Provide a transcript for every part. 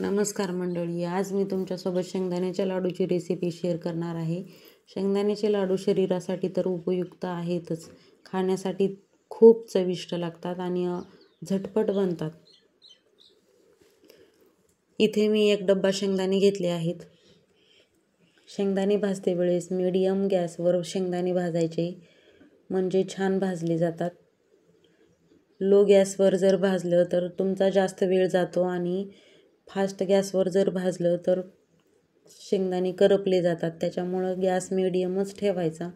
नमस्कार मंडळी, आज मी तुमच्यासोबत शेंगदाण्याच्या लाडूची रेसिपी शेअर करणार आहे. शेंगदाण्याचे लाडू शरीरासाठी तर उपयुक्त आहेतच, खाण्यासाठी खूप चविष्ट लागतात आणि झटपट बनतात. इथे मी एक डब्बा शेंगदाणे घेतले आहेत. शेंगदाणे भाजते वेळेस मीडियम गॅसवर शेंगदाणे भाजायचे, म्हणजे छान भाजले जातात. लो गॅसवर जर भाजलं तर तुमचा जास्त वेळ जातो आणि फास्ट गॅसवर जर भाजलं तर शेंगदाणे करपले जातात. त्याच्यामुळं गॅस मीडियमच ठेवायचा.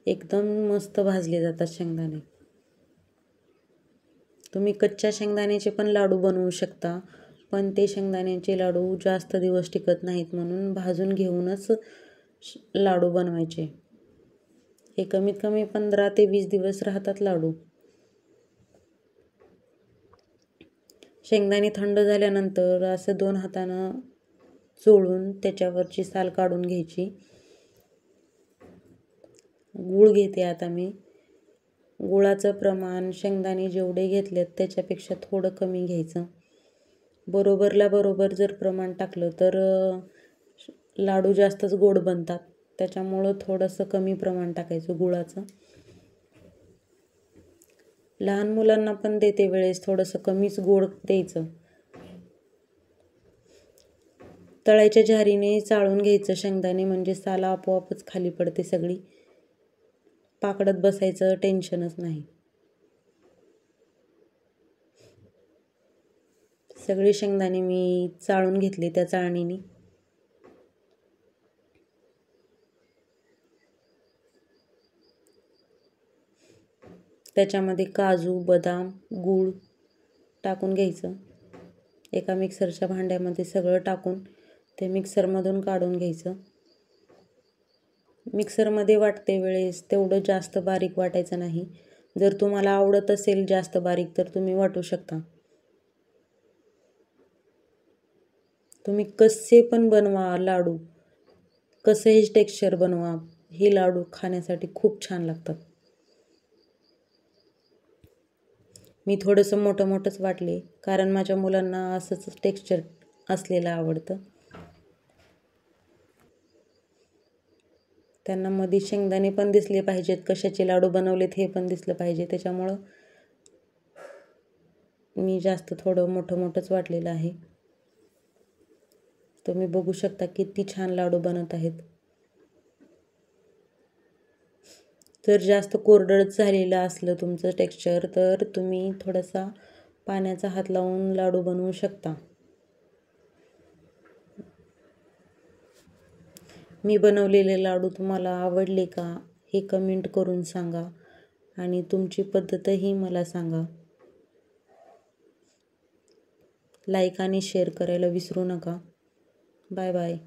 एकदम मस्त भाजले जातात शेंगदाणे. तुम्ही कच्च्या शेंगदाण्याचे पण लाडू बनवू शकता, पण ते शेंगदाण्याचे लाडू जास्त दिवस टिकत नाहीत, म्हणून भाजून घेऊनच लाडू बनवायचे. हे कमीत कमी 15 ते 20 दिवस राहतात लाडू. शेंगदाणे थंड झाल्यानंतर असं 2 हातानं चोळून त्याच्यावरची साल काढून घ्यायची. गूळ घेते आता मी. गुळाचं प्रमाण शेंगदाणे जेवढे घेतलेत त्याच्यापेक्षा थोडं कमी घ्यायचं. बरोबरला बरोबर जर प्रमाण टाकलं तर लाडू जास्तच गोड बनतात. त्याच्यामुळं थोडंसं कमी प्रमाण टाकायचं गुळाचं. लहान मुलांना पण देते वेळेस थोडंसं कमीच गोड द्यायचं. तळायच्या झारीने चाळून घ्यायचं शेंगदाणे, म्हणजे साल आपोआपच खाली पडते सगळी. पाकडत बसायचं टेन्शनच नाही. सगळे शेंगदाणे मी चाळून घेतले त्या चाळणीने. त्याच्यामध्ये काजू, बदाम, गूळ टाकून घ्यायचं. एका मिक्सरच्या भांड्यामध्ये सगळं टाकून ते मिक्सरमधून काढून घ्यायचं. मिक्सरमध्ये वाटते वेळेस तेवढं जास्त बारीक वाटायचं नाही. जर तुम्हाला आवडत असेल जास्त बारीक तर तुम्ही वाटू शकता. तुम्ही कसे पण बनवा लाडू, कसेही टेक्स्चर बनवा, हे लाडू खाण्यासाठी खूप छान लागतात. मी थोडंसं मोठं मोठंच वाटले, कारण माझ्या मुलांना असंच टेक्स्चर असलेलं आवडतं. त्यांना मध्ये शेंगदाणे पण दिसले पाहिजेत, कशाचे लाडू बनवलेत हे पण दिसलं पाहिजे. त्याच्यामुळं मी जास्त थोडं मोठं मोठंच वाटलेलं आहे. तुम्ही बघू शकता किती छान लाडू बनत आहेत. जर जास्त कोरडट झालेलं असलं तुमचं टेक्स्चर तर तुम्ही थोडासा पाण्याचा हात लावून लाडू बनवू शकता. मी बनवलेले लाडू तुम्हाला आवडले का हे कमेंट करून सांगा आणि तुमची पद्धतही मला सांगा. लाईक आणि शेअर करायला विसरू नका. Bye bye.